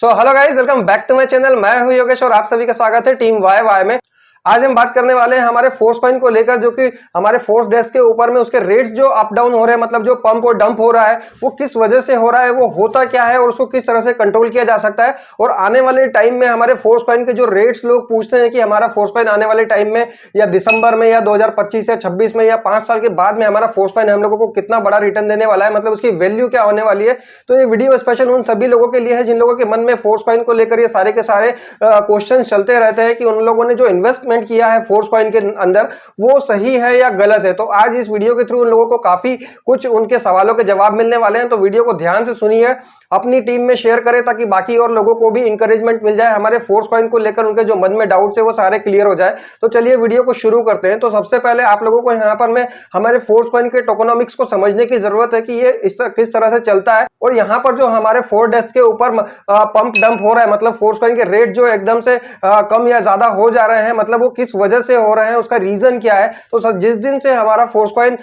Hello guys, welcome back to my channel. मैं हूं योगेश और आप सभी का स्वागत है टीम वाई वाई में। आज हम बात करने वाले हैं हमारे फोर्स कॉइन को लेकर, जो कि हमारे फोर्स डेस्क के ऊपर में उसके रेट्स जो अप डाउन हो रहे हैं, मतलब जो पंप और डंप हो रहा है वो किस वजह से हो रहा है, वो होता क्या है और उसको किस तरह से कंट्रोल किया जा सकता है। और आने वाले टाइम में हमारे फोर्स कॉइन के जो रेट्स लोग पूछते हैं कि हमारा फोर्स कॉइन आने वाले टाइम में या दिसंबर में या 2025 या 26 में या 5 साल के बाद में हमारा फोर्स कॉइन हम लोगों को कितना बड़ा रिटर्न देने वाला है, मतलब उसकी वैल्यू क्या होने वाली है। तो ये वीडियो स्पेशल उन सभी लोगों के लिए है जिन लोगों के मन में फोर्स कॉइन को लेकर ये सारे के सारे क्वेश्चन चलते रहते हैं कि उन लोगों ने जो इन्वेस्टमेंट किया है फोर्स कॉइन के अंदर वो सही है या गलत है। तो आज इस वीडियो के थ्रू उन लोगों को काफी कुछ उनके सवालों के जवाब मिलने वाले हैं। तो वीडियो को ध्यान से सुनिए, अपनी टीम में शेयर करें ताकि बाकी और लोगों को भी इंकरेजमेंट मिल जाए, हमारे फोर्स कॉइन को लेकर उनके जो मन में डाउट्स है वो सारे क्लियर हो जाए। तो चलिए वीडियो को शुरू करते हैं। तो सबसे पहले आप लोगों को यहाँ पर मैं हमारे फोर्स कॉइन के टोकेनोमिक्स को समझने की जरूरत है कि ये किस तरह से चलता है। और यहाँ पर जो हमारे फोर्स डेस्क के ऊपर पंप डंप हो रहा है, मतलब फोर्स कॉइन के रेट जो एकदम से कम या ज्यादा हो जा रहे हैं, मतलब वो किस वजह से हो रहे हैं, उसका रीजन क्या है। तो जिस दिन से हमारा फोर्स कॉइन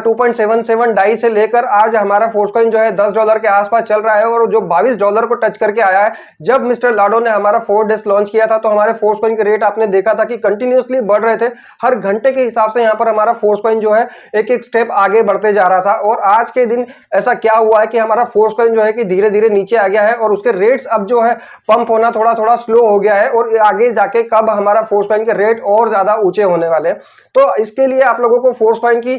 2.77 डाई से लेकर आज हमारा फोर्स कॉइन जो है $10 के आसपास चल रहा है और जो $22 को टच करके आया है। जब मिस्टर लाडो ने हमारा फोर्स डेस्क लॉन्च किया था तो हमारे फोर्स कॉइन के रेट आपने देखा था कि कंटिन्यूअसली बढ़ रहे थे। हर घंटे के हिसाब से यहाँ पर हमारा फोर्स कॉइन जो है एक एक स्टेप आगे बढ़ते जा रहा था। और आज के दिन ऐसा क्या हुआ है कि हमारा फोर्स कॉइन जो है कि धीरे धीरे नीचे आ गया है और उसके रेट्स अब जो है पंप होना थोड़ा थोड़ा स्लो हो गया है। और आगे जाके कब हमारा फोर्स कॉइन के रेट और ज्यादा ऊंचे होने वाले हैं। तो इसके लिए आप लोगों को फोर्स कॉइन की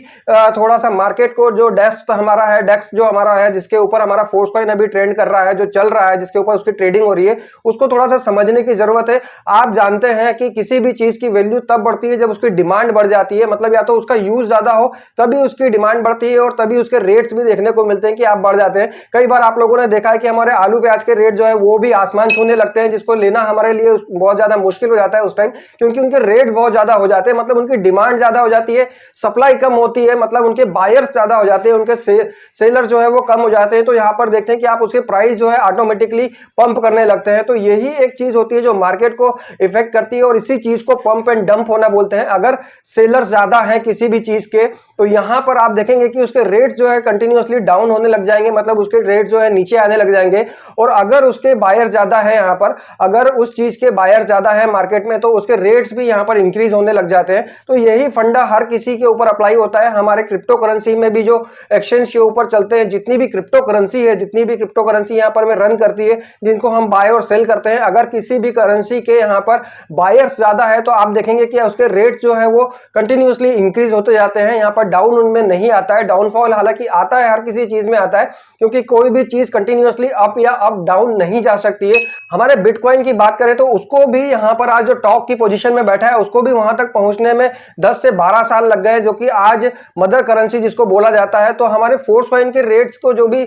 थोड़ा सा मार्केट को जो डेस्क हमारा है, डेस्क जो हमारा है जिसके ऊपर हमारा फोर्स कॉइन अभी ट्रेंड कर रहा है, जो चल रहा है, जिसके ऊपर उसकी ट्रेडिंग हो रही है, उसको थोड़ा सा समझने की जरूरत है। आप जानते हैं कि किसी भी चीज की वैल्यू तब बढ़ती है जब उसकी डिमांड बढ़ जाती है, मतलब या तो उसका यूज ज्यादा हो तभी उसकी डिमांड बढ़ती है और तभी उसके रेट्स भी देखने को मिलते हैं कि आप बढ़ जाते हैं। कई बार आप लोगों ने देखा है कि हमारे आलू प्याज के रेट जो है वो भी आसमान छूने लगते हैं, जिसको लेना हमारे लिए बहुत ज्यादा मुश्किल हो जाता है उस टाइम, क्योंकि उनके रेट बहुत ज्यादा हो जाते हैं, मतलब उनकी डिमांड ज्यादा हो जाती है, सप्लाई कम होती है, मतलब उनके बायर्स ज्यादा हो जाते हैं, उनके सेलर जो है वो कम हो जाते हैं। तो यहां पर देखते हैं कि आप उसके प्राइस जो है ऑटोमेटिकली पंप करने लगते हैं। तो यही एक चीज होती है जो मार्केट को इफेक्ट करती है और इसी चीज को पंप एंड डंप होना बोलते हैं। अगर सेलर ज्यादा है किसी भी चीज के तो यहां पर आप देखेंगे कि उसके रेट जो है कंटिन्यूअसली डाउन होने लग जाएंगे, मतलब उसके रेट जो है नीचे आने लग जाएंगे। और अगर उसके बायर ज्यादा है, यहां पर अगर उस चीज के बायर ज्यादा है मार्केट में तो उसके रेट्स भी यहां पर इंक्रीज होने लग जाते हैं। तो यही फंडा हर किसी के ऊपर अप्लाई होता है। हमारे क्रिप्टो करेंसी में भी जो एक्सचेंज के ऊपर चलते हैं, जितनी भी क्रिप्टो करेंसी है, जितनी भी क्रिप्टो करेंसी यहां पर में रन करती है, जिनको हम बाय और सेल करते हैं, अगर किसी भी करेंसी के यहां पर बायर्स ज्यादा है तो आप देखेंगे कि उसके रेट जो है वो कंटिन्यूअसली इंक्रीज होते जाते हैं। यहां पर डाउन उनमें नहीं आता है, डाउनफॉल हालांकि आता है, हर किसी चीज में आता है, क्योंकि कोई भी चीज कंटिन्यूअसली अप या अप डाउन नहीं जा सकती है। हमारे बिटकॉइन की बात करें तो उसको भी यहां पर आज जो टॉप की पोजीशन में बैठा है उसको भी वहां तक पहुंचने में 10 से 12 साल लग गए, जो कि आज मदर करेंसी जिसको बोला जाता है। तो हमारे फोर्स कॉइन के रेट्स को जो भी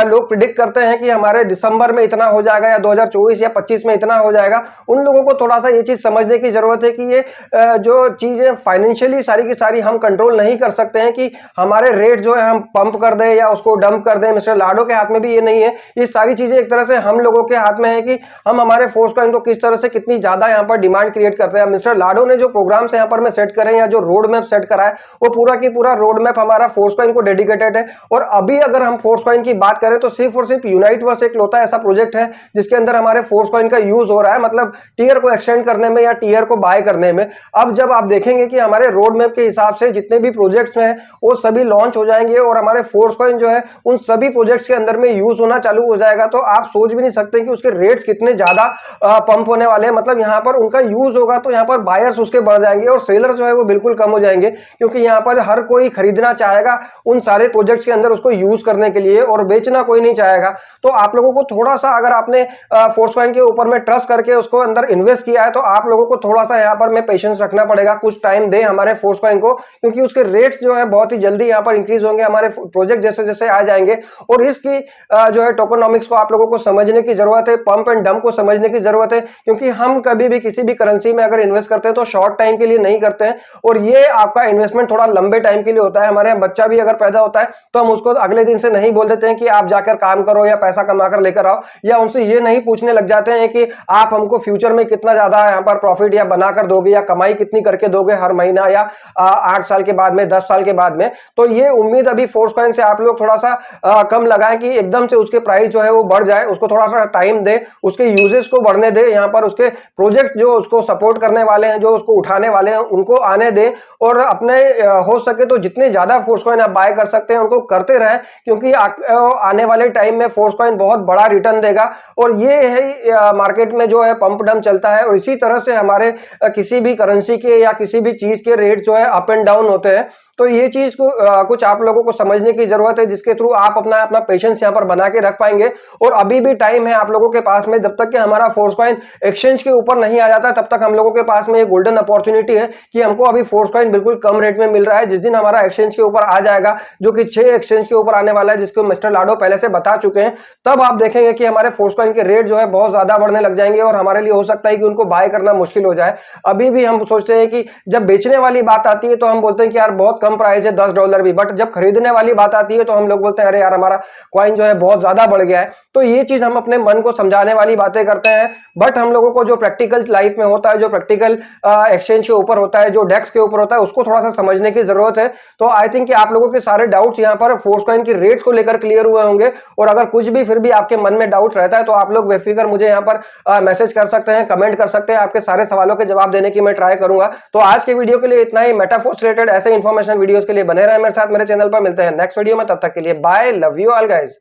लोग प्रिडिक्ट करते हैं कि हमारे दिसंबर में इतना हो जाएगा या 2024 या 25 में इतना हो जाएगा, उन लोगों को थोड़ा सा ये चीज समझने की जरूरत है कि ये जो चीजें फाइनेंशियली सारी की सारी हम कंट्रोल नहीं कर सकते हैं कि हमारे रेट जो है हम पंप कर दें या उसको डंप कर दें। मिस्टर लाडो के हाथ में भी ये नहीं है। ये सारी चीजें एक तरह से हम लोगों के हाथ में है कि हम हमारे फोर्स कॉइन को किस तरह से कितनी ज्यादा यहाँ पर डिमांड क्रिएट करते हैं। मिस्टर लाडो ने जो प्रोग्राम्स यहाँ पर में सेट करें या जो रोड मैप सेट करा है वो पूरा की पूरा रोड मैप हमारा फोर्स कॉइन को डेडिकेटेड है। और अभी अगर हम फोर्स कॉइन की बात करें तो सिर्फ और सिर्फ यूनाइटवर्स एक लौता ऐसा प्रोजेक्ट है जिसके अंदर हमारे फोर्स कॉइन का यूज हो रहा है, मतलब टीयर को एक्सटेंड करने में या टीयर को बाय करने में। अब जब आप देखेंगे कि हमारे रोड मैप के हिसाब से जितने भी प्रोजेक्ट्स हैं वो सभी लॉन्च हो जाएंगे और हमारे फोर्स कॉइन जो है उन सभी प्रोजेक्ट्स के अंदर में यूज होना चालू हो जाएगा। तो आप सोच भी नहीं सकते कि उसके रेट्स कितने ज्यादा पंप होने वाले हैं। मतलब यहाँ पर उनका यूज होगा तो यहाँ पर बायर्स उसके बढ़ जाएंगे और सेलर जो है वो बिल्कुल कम हो जाएंगे, क्योंकि यहाँ पर हर कोई खरीदना चाहेगा उन सारे प्रोजेक्ट्स के अंदर उसको यूज करने के लिए और बेचना कोई नहीं चाहेगा। तो आप लोगों को थोड़ा सा, अगर आपने फोर्स कॉइन के ऊपर में ट्रस्ट करके उसको अंदर इन्वेस्ट किया है तो आप लोगों को थोड़ा सा यहाँ पर में पेशेंस रखना पड़ेगा, कुछ टाइम दे हमारे फोर्स कॉइन को, क्योंकि उसके रेट्स जो है बहुत ही जल्दी यहाँ पर इंक्रीज होंगे, हमारे प्रोजेक्ट जैसे जैसे आ जाएंगे। और इसकी जो है टोकेनोमिक्स को आप लोगों को समझने की जरूरत है, पंप एंड डंप को समझने की जरूरत है, क्योंकि हम कभी भी किसी भी करेंसी में अगर इन्वेस्ट करते हैं तो शॉर्ट टाइम के लिए नहीं करते हैं और ये आपका इन्वेस्टमेंट थोड़ा लंबे टाइम के लिए होता है। हमारे यहाँ बच्चा भी अगर पैदा होता है तो हम उसको अगले दिन से नहीं बोल देते हैं कि आप जाकर काम करो या पैसा कमा कर लेकर आओ, या उनसे ये नहीं पूछने लग जाते हैं कि आप हमको फ्यूचर में कितना ज्यादा यहाँ पर प्रॉफिट या बनाकर दोगे या कमाई कितनी करके दोगे हर महीना या 8 साल के बाद में, 10 साल के बाद में। तो ये उम्मीद अभी फोर्स कॉइन से आप लोग थोड़ा सा कम लगाएं है कि एकदम से उसके प्राइस जो है वो बढ़ जाए, उसको थोड़ा सा टाइम दे, उसके यूजेस को बढ़ने दे, यहाँ पर उसके प्रोजेक्ट जो उसको सपोर्ट करने वाले हैं, जो उसको उठाने वाले हैं, उनको आने दे और अपने हो सके तो जितने ज्यादा फोर्स कॉइन आप बाय कर सकते हैं उनको करते रहें, क्योंकि आने वाले टाइम में फोर्स कॉइन बहुत बड़ा रिटर्न देगा। और ये है मार्केट में जो है पंप डंप चलता है, और इसी तरह से हमारे किसी भी करेंसी के या किसी भी चीज के रेट जो है अप एंड डाउन होते हैं। तो ये चीज को कुछ आप लोगों को समझने की जरूरत है, जिसके थ्रू आप अपना अपना पेशेंस यहाँ पर बना के रख पाएंगे। और अभी भी टाइम है आप लोगों के पास में, जब तक कि हमारा फोर्स कॉइन एक्सचेंज के ऊपर नहीं आ जाता तब तक हम लोगों के पास में ये गोल्डन अपॉर्चुनिटी है कि हमको अभी फोर्स कॉइन बिल्कुल कम रेट में मिल रहा है। जिस दिन हमारा एक्सचेंज के ऊपर आ जाएगा, जो कि 6 एक्सचेंज के ऊपर आने वाला है, जिसको मिस्टर लाडो पहले से बता चुके हैं, तब आप देखेंगे कि हमारे फोर्स कॉइन के रेट जो है बहुत ज्यादा बढ़ने लग जाएंगे और हमारे लिए हो सकता है कि उनको बाय करना मुश्किल हो जाए। अभी भी हम सोचते हैं कि जब बेचने वाली बात आती है तो हम बोलते हैं कि यार बहुत कम प्राइस है, $10 भी, बट जब खरीदने वाली बात आती है तो हम लोग बोलते हैं अरे यार हमारा कॉइन जो है बहुत ज्यादा बढ़ गया है। तो ये चीज हम अपने मन को समझाने वाली बातें करते हैं, बट हम लोगों को जो प्रैक्टिकल लाइफ में होता है, जो प्रैक्टिकल एक्सचेंज के ऊपर होता है, जो डेस्क के ऊपर होता है, उसको थोड़ा सा समझने की जरूरत है। तो आई थिंक कि आप लोगों के सारे डाउट्स यहाँ पर फोर्स कॉइन की रेट्स को लेकर क्लियर हुए होंगे। और अगर कुछ भी फिर भी आपके मन में डाउट रहता है तो आप लोग बेफिक्र मुझे यहाँ पर मैसेज कर सकते हैं, कमेंट कर सकते हैं, आपके सारे सवालों के जवाब देने की मैं ट्राई करूंगा। तो आज के वीडियो के लिए इतना ही। मेटाफोर्स रिलेटेड ऐसे इन्फॉर्मेशन वीडियोस के लिए बने रहे मेरे साथ मेरे चैनल पर। मिलते हैं नेक्स्ट वीडियो में, तब तक के लिए bye, love you all guys.